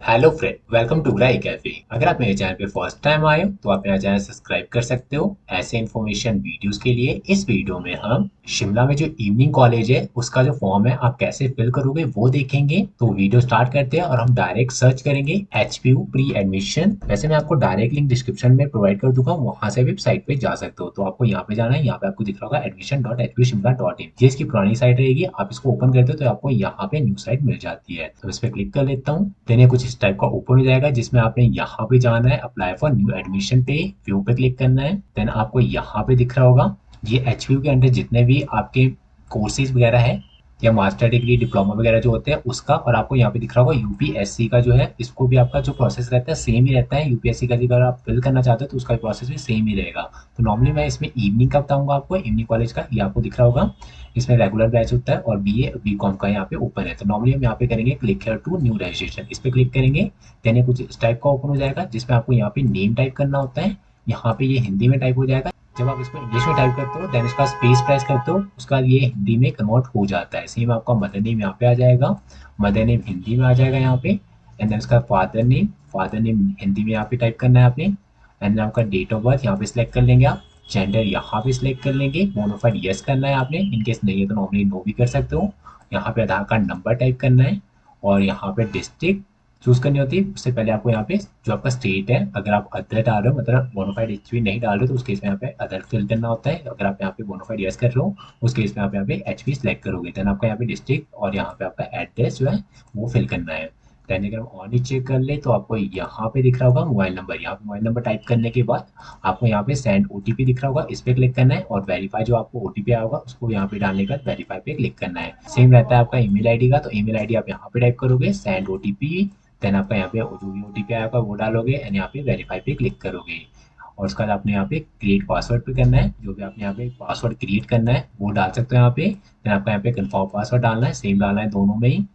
Hello friend, welcome to ब्राई cafe. अगर आप मेरे चैनल पे फर्स्ट टाइम आए हो तो आप मेरा चैनल सब्सक्राइब कर सकते हो ऐसे इन्फॉर्मेशन वीडियोस के लिए। इस वीडियो में हम शिमला में जो इवनिंग कॉलेज है उसका जो फॉर्म है आप कैसे फिल करोगे वो देखेंगे। तो वीडियो स्टार्ट करते हैं और हम डायरेक्ट सर्च करेंगे HPU प्री एडमिशन। वैसे मैं आपको डायरेक्ट लिंक डिस्क्रिप्शन में प्रोवाइड कर दूंगा, वहां से वेबसाइट पे जा सकते हो। तो आपको यहाँ पे जाना है, यहाँ पे आपको दिख रहा होगा admission.hpushimla.in। ये इसकी पुरानी साइट रहेगी, आप इसको ओपन करते हो तो आपको यहाँ पे न्यू साइट मिल जाती है। तो इस पर क्लिक कर लेता हूँ। देन ये कुछ इस टाइप का ओपन हो जाएगा जिसमें आपने यहाँ पे जाना है अप्लाई फॉर न्यू एडमिशन पे, व्यू पे क्लिक करना है। देन आपको यहाँ पे दिख रहा होगा ये HPU के अंदर जितने भी आपके कोर्सेज वगैरह है या मास्टर डिग्री डिप्लोमा वगैरह जो होते हैं उसका, और आपको यहाँ पे दिख रहा होगा यूपीएससी का जो है, इसको भी आपका जो प्रोसेस रहता है सेम ही रहता है। यूपीएससी का अगर आप फिल करना चाहते हो तो उसका प्रोसेस भी सेम ही रहेगा। तो नॉर्मली मैं इसमें इवनिंग का बताऊंगा आपको, इवनिंग कॉलेज का ये आपको दिख रहा होगा। इसमें रेगुलर बैच होता है और बीए बीकॉम का यहाँ पे ओपन है। तो नॉर्मली हम यहाँ पे करेंगे click here to new registration, इस पे क्लिक करेंगे। देन ये कुछ इस टाइप का ओपन हो जाएगा जिसमें आपको यहाँ पे नेम टाइप करना होता है। यहाँ पे ये हिंदी में टाइप हो जाएगा। जब आप इसको इंग्लिश में टाइप करते हो देन इसका स्पेस प्रेस करते हो, उसका ये हिंदी में कन्वर्ट हो जाता है। सेम आपका मदर नेम यहाँ पे आ जाएगा, मदर नेम हिंदी में आ जाएगा यहाँ पे। एंड देन इसका फादर नेम हिंदी में यहाँ पे टाइप करना है आपने। एंड देन आपका डेट ऑफ बर्थ यहाँ पे सिलेक्ट कर लेंगे आप। जेंडर यहाँ पे सिलेक्ट कर लेंगे, बोनाफाइड यस करना है आपने, इनकेस नहीं है तो नॉर्मली नो भी कर सकते हो। यहाँ पे आधार कार्ड नंबर टाइप करना है और यहाँ पे डिस्ट्रिक्ट चूज करनी होती है। उससे पहले आपको यहाँ पे जो आपका स्टेट है, अगर आप अदर डाल रहे हो मतलब बोनाफाइड एचपी नहीं डाल रहे हो तो उस केस में यहाँ पे अदर फिल करना होता है। अगर आप यहाँ पे बोनाफाइड यस कर रहे हो उस केस में आप यहाँ पे एचपी सेलेक्ट करोगे। देन आपका यहाँ पे डिस्ट्रिक्ट और यहाँ पे आपका एड्रेस जो है वो फिल करना है। देन अगर हम और नीचे कर ले तो आपको यहाँ पे दिख रहा होगा मोबाइल नंबर। यहाँ पे मोबाइल नंबर टाइप करने के बाद आपको यहाँ पे सेंड ओटीपी दिख रहा होगा, इस पे क्लिक करना है और वेरीफाई जो आपको ओटीपी आया होगा उसको यहाँ पे डालने के बाद वेरीफाई पे क्लिक करना है। सेम रहता है आपका ईमेल आईडी का, तो ईमेल आईडी आप यहाँ पे टाइप करोगे सेंड ओटीपी। देन आपका यहाँ पे जो भी ओटीपी आया होगा वो डालोगे एंड यहाँ पे वेरीफाई पे क्लिक करोगे। और उसके बाद आपने यहाँ पे क्रिएट पासवर्ड पे करना है, जो भी आपने यहाँ पे पासवर्ड क्रिएट करना है वो डाल सकते हो यहाँ पे। देन आपका यहाँ पे कन्फर्म पासवर्ड डालना है, सेम डालना है दोनों में ही।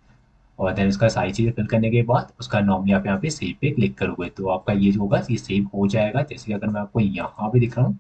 और देन उसका सारी चीज़ें फिल करने के बाद उसका नॉर्मली आप यहाँ पे सेव पे क्लिक करोगे तो आपका ये जो होगा ये सेव हो जाएगा। जैसे कि अगर मैं आपको यहाँ पे दिख रहा हूँ,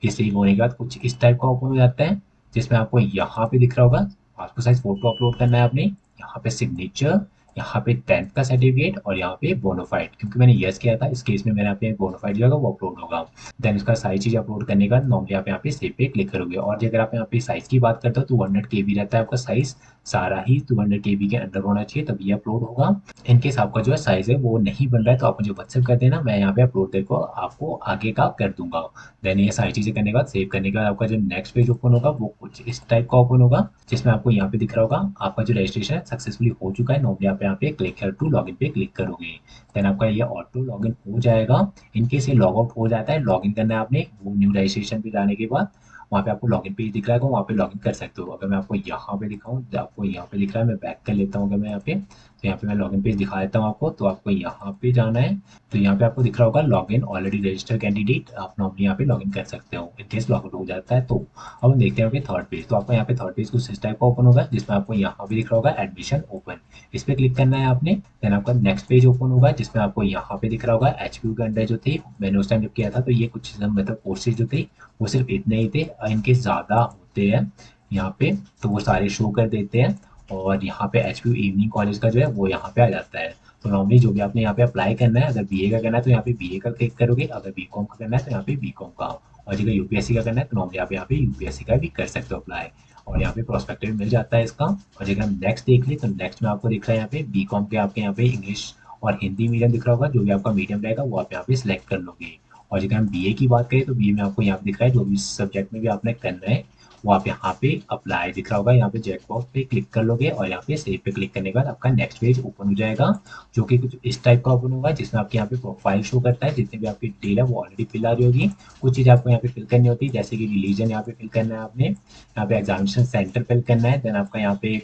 ये सेव होने के बाद कुछ इस टाइप का ओपन हो जाता है जिसमें आपको यहाँ पे दिख रहा होगा पासपोर्ट साइज फोटो अपलोड करना है आपने। यहाँ पे सिग्नेचर, यहाँ पे 10th का सर्टिफिकेट और यहाँ पे बोनाफाइड, क्योंकि मैंने यस किया था इस केस में मैंने यहाँ पे बोनाफाइड जो है वो अपलोड होगा। देन उसका सारी चीज़ अपलोड करने के बाद नॉर्मली आप यहाँ पे सेव पे क्लिक करोगे। और अगर आप यहाँ पे साइज की बात करते हो तो 200 KB रहता है आपका साइज, सारा ही 200 KB के अंडर होना चाहिए तभी अपलोड होगा। इनकेस आपका जो है साइज है वो नहीं बन रहा है तो आप मुझे व्हाट्सएप कर देना, मैं यहाँ पे अपलोड करके आपको आगे का कर दूंगा। देन ये सारी चीज़ें करने के बाद सेव करने के बाद आपका जो नेक्स्ट पेज ओपन होगा वो कुछ इस टाइप का ओपन होगा जिसमें आपको यहाँ पे दिख रहा होगा आपका जो रजिस्ट्रेशन है सक्सेसफुली हो चुका है। नॉर्मली आप यहाँ पे क्लिक हेयर टू लॉगिन पे क्लिक करोगे। देन आपका ये ऑटो लॉगिन हो जाएगा। इनकेस ये लॉग आउट हो जाता है, लॉगिन करना है आपने वो न्यू रजिस्ट्रेशन पे जाने के बाद वहाँ पे आपको लॉगिन पेज दिख रहा है, वहाँ पे लॉगिन कर सकते हो। अगर मैं आपको यहाँ पे दिखाऊँ, आपको यहाँ पे दिख रहा है, मैं बैक कर लेता हूँ अगर मैं यहाँ पे, तो यहाँ पे मैं लॉगिन पेज दिखा देता हूँ आपको। तो आपको यहाँ पे जाना है, तो यहाँ पे आपको दिख रहा होगा लॉगिन ऑलरेडी रजिस्टर्ड कैंडिडेट, आप नॉर्मली यहाँ पे लॉगिन कर सकते हो इनकेस लॉगिन हो जाता है तो। अब हम देखते हैं यहाँ पे थर्ड पेज, तो आपको यहाँ पे थर्ड पेज कुछ इस टाइप का ओपन होगा जिसमें आपको यहाँ पे दिख रहा होगा एडमिशन ओपन, इस पे क्लिक करना है आपने। देन आपका नेक्स्ट पेज ओपन होगा जिसमें आपको यहाँ पे दिख रहा होगा एचपीयू के अंडर जो थे, मैंने उस टाइम जब किया था तो ये कुछ मतलब कोर्सेज जो थे वो सिर्फ इतने ही थे, इनके ज़्यादा होते हैं यहाँ पे तो वो सारे शो कर देते हैं। और यहाँ पे एचपीयू इवनिंग कॉलेज का जो है वो यहाँ पे आ जाता है। तो नॉर्मली जो भी आपने यहाँ पे अप्लाई करना है, अगर बीए का करना है तो यहाँ पे बीए का क्लिक करोगे, अगर बीकॉम का करना है तो यहाँ पे बीकॉम का, और अगर यूपीएससी का करना है तो नॉर्मली आप यहाँ पे यूपीएससी का भी कर सकते हो अप्लाई। और यहाँ पे प्रोस्पेक्टिव भी मिल जाता है इसका। और अगर हम नेक्स्ट देख लें तो नेक्स्ट में आपको दिख रहा है यहाँ पे बीकॉम के आपके यहाँ पे इंग्लिश और हिंदी मीडियम दिख रहा होगा, जो भी आपका मीडियम रहेगा वो आप यहाँ पे सिलेक्ट कर लोगे। और अगर हम बीए की बात करें तो बीए में आपको यहाँ पे दिख रहा है जो भी सब्जेक्ट में भी आपने करना है वो आप यहाँ पे अप्लाई दिख रहा होगा, यहाँ पे चेक बॉक्स पे क्लिक कर लोगे और यहाँ पे सेव पे क्लिक करने के बाद आपका नेक्स्ट पेज ओपन हो जाएगा जो कि कुछ इस टाइप का ओपन होगा जिसमें आपके यहाँ पे प्रोफाइल शो करता है, जितनी भी आपकी डिटेल है वो ऑलरेडी फिल आ रही होगी। कुछ चीज़ आपको यहाँ पे फिल करनी होती है जैसे कि रिलीजन यहाँ पे फिल करना है आपने, यहाँ पे एग्जामिनेशन सेंटर फिल करना है, देन आपका यहाँ पे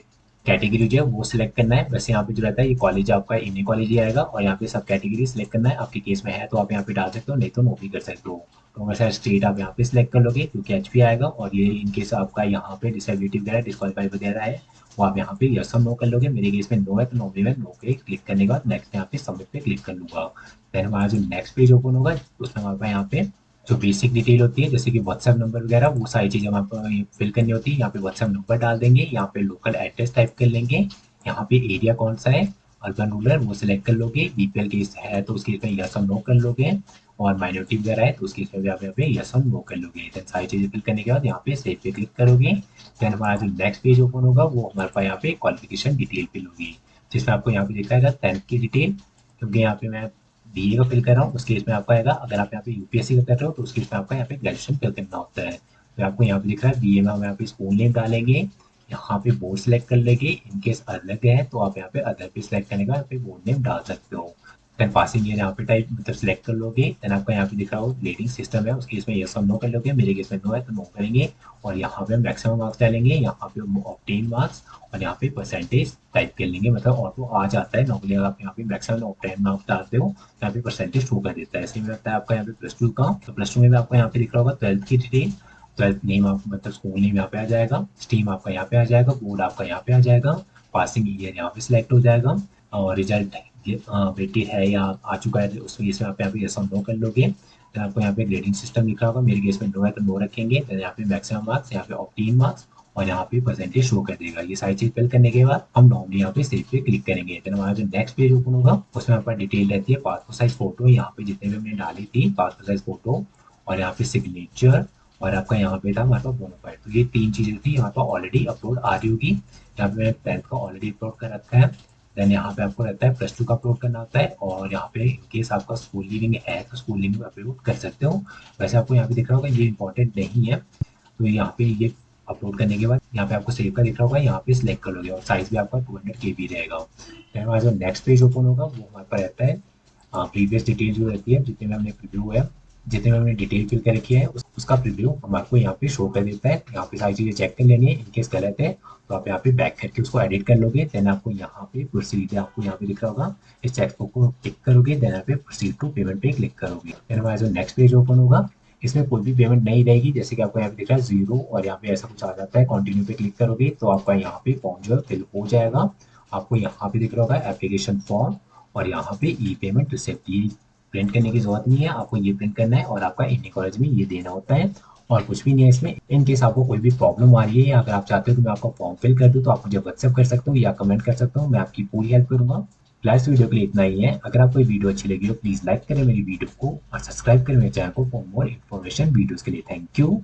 कैटेगरी जो है वो सिलेक्ट करना है। वैसे यहाँ पे जो रहता है ये कॉलेज आपका इन्हीं कॉलेज ही आएगा और यहाँ पे सब कैटेगरी सिलेक्ट करना है, आपके केस में है तो आप यहाँ पे डाल सकते हो, नहीं तो नो भी कर सकते हो। तो वैसा स्टेट आप यहाँ पे सिलेक्ट कर लोगे क्योंकि एचपी आएगा, और ये इन केस आपका यहाँ पे डिसेबिलिटी वगैरह डिस्क्वालीफाई वगैरह है वो आप यहाँ पे यस और नो कर लोगे। मेरे केस में नो है तो नॉर्मली मैं नो पे क्लिक करने के बाद नेक्स्ट यहाँ पे सबमिट पे क्लिक कर लूंगा। देन हमारा जो नेक्स्ट पेज ओपन होगा उसमें हमारे यहाँ पे जो बेसिक डिटेल होती है जैसे कि व्हाट्सएप नंबर वगैरह वो सारी चीज़ें हम आपको फिल करनी होती है। यहाँ पे व्हाट्सएप नंबर डाल देंगे, यहाँ पे लोकल एड्रेस टाइप कर लेंगे, यहाँ पे एरिया कौन सा है अर्बन रूरल वो सिलेक्ट कर लोगे, बीपीएल केस है तो उसके इसमें यस और नो कर लोगे, और माइनॉरिटी वगैरह है तो उसके इसमें भी आप यहाँ पे यस और नो कर लोगे। देन सारी चीज़ें फिल करने के बाद यहाँ पे सेव पे क्लिक करोगे। देन हमारा जो नेक्स्ट पेज ओपन होगा वो हमारे पास यहाँ पे क्वालिफिकेशन डिटेल फिल होगी, जिसमें आपको यहाँ पे दिखाएगा 10th की डिटेल, क्योंकि यहाँ पे मैं बीए का फिल कर रहा हूँ उसके इसमें आपका आएगा। अगर आप यहाँ पे यूपीएससी का कर रहे हो तो उसके इसमें आपका यहाँ पे ग्रेजुएशन फिल करना होता है। तो आपको यहाँ पे दिख रहा है बीए में हम यहाँ पे स्कूल नेम डालेंगे, यहाँ पे बोर्ड सेलेक्ट कर लेंगे, इनकेस अलग है तो आप यहाँ पे अदर पे सिलेक्ट करने का यहाँ पे बोर्ड नेम डाल सकते हो। देन पासिंग ईयर यहाँ पे टाइप मतलब सिलेक्ट कर लोगे। देन आपका यहाँ पे दिख रहा हो ग्रेडिंग सिस्टम है उसके इसमें यस और नो कर लोगे, मेरे केस में नो है तो नो करेंगे। और यहाँ पे हम मैक्सिमम मार्क्स डालेंगे, यहाँ पे ऑब्टेन मार्क्स, और यहाँ पे परसेंटेज टाइप कर लेंगे, मतलब ऑटो आ जाता है नॉर्मली। अगर आप यहाँ पे मैक्सिमम ऑब्टेन मार्क्स डालते हो तो यहाँ पे परसेंटेज शो कर देता है। ऐसे में लगता है आपका यहाँ पे प्लस टू का, तो प्लस टू में भी आपको यहाँ पे दिख रहा होगा 12th की डिटेल। 12th नेम आप मतलब स्कूल नेम यहाँ पे आ जाएगा, स्ट्रीम आपका यहाँ पे आ जाएगा, बोर्ड आपका यहाँ पे आ जाएगा, पासिंग ईयर यहाँ पे सिलेक्ट हो जाएगा, और रिजल्ट वेटेड है या आ चुका है उसमें इसमें आप यहाँ पे यस और नो कर लोगे। तो आपको यहाँ पे ग्रेडिंग सिस्टम लिखा होगा, मेरे केस में नो है तो नो रखेंगे। तो यहाँ पे मैक्सिमम मार्क्स, यहाँ पे ऑब्टेन मार्क्स, और यहाँ पे परसेंटेज शो कर देगा। ये सारी चीज फिल करने के बाद हम नॉर्मली यहाँ पे सेव पे क्लिक करेंगे। तो हमारा जो नेक्स्ट पेज ओपन होगा उसमें आपका डिटेल रहती है, पासपोर्ट साइज फोटो, यहाँ पे जितने भी हमने डाली थी पासपोर्ट साइज फोटो, और यहाँ पे सिग्नेचर, और आपका यहाँ पे था हमारे पास बोनाफाइड। तो ये 3 चीजें थी यहाँ पर ऑलरेडी अपलोड आ रही होगी। यहाँ पे मैंने 10th का ऑलरेडी अपलोड कर रखा है। देन यहाँ पे आपको रहता है प्लस टू का अपलोड करना होता है, और यहाँ पे केस आपका स्कूल लिविंग है तो स्कूल लिविंग अपलोड कर सकते हो। वैसे आपको यहाँ पे दिख रहा होगा ये इंपॉर्टेंट नहीं है, तो यहाँ पे ये अपलोड करने के बाद यहाँ पे आपको सेव का दिख रहा होगा, यहाँ पे सिलेक्ट कर लोगे, और साइज भी आपका 200 KB रहेगा। देन हमारा जो नेक्स्ट पेज ओपन होगा वो हमारे पास रहता है प्रीवियस डिटेल जो रहती है, जितने में हमने प्रीव्यू है, जितने में हमने डिटेल फिल कर रखी है उसका प्रीव्यू हमारे यहाँ पे शो कर देता है। यहाँ पे सारी चीज़ें चेक कर लेनी है, इनकेस गलत है तो आप यहाँ पे बैक करके उसको एडिट कर लोगे। देन आपको यहाँ पे प्रोसीड आपको यहाँ पे दिख रहा होगा, इस चेकबुक को टिक करोगे, देन यहाँ पे प्रोसीड टू पेमेंट पे क्लिक करोगे। देन हमारा जो नेक्स्ट पेज ओपन होगा इसमें कोई भी पेमेंट नहीं रहेगी, जैसे कि आपको यहाँ पे दिख रहा है जीरो, और यहाँ पे ऐसा कुछ आ जाता है। कंटिन्यू पे क्लिक करोगे तो आपका यहाँ पे फॉर्म जो है फिल हो जाएगा। आपको यहाँ पे दिख रहा होगा एप्लीकेशन फॉर्म, और यहाँ पे ई पेमेंट रिसिप्ट, ये प्रिंट करने की जरूरत नहीं है, आपको ये प्रिंट करना है और आपका इंडियन कॉलेज में ये देना होता है, और कुछ भी नहीं है इसमें। इन केस आपको कोई भी प्रॉब्लम आ रही है या अगर आप चाहते हो तो मैं आपका फॉर्म फिल कर दूँ तो आप मुझे व्हाट्सएप कर सकते हो या कमेंट कर सकते हो, मैं आपकी पूरी हेल्प करूंगा। फिलहाल वीडियो के लिए इतना ही है। अगर आपको वीडियो अच्छी लगी हो प्लीज लाइक करें मेरी वीडियो को और सब्सक्राइब करें मेरे चैनल को फॉर मोर इन्फॉर्मेशन वीडियोस के लिए। Thank you.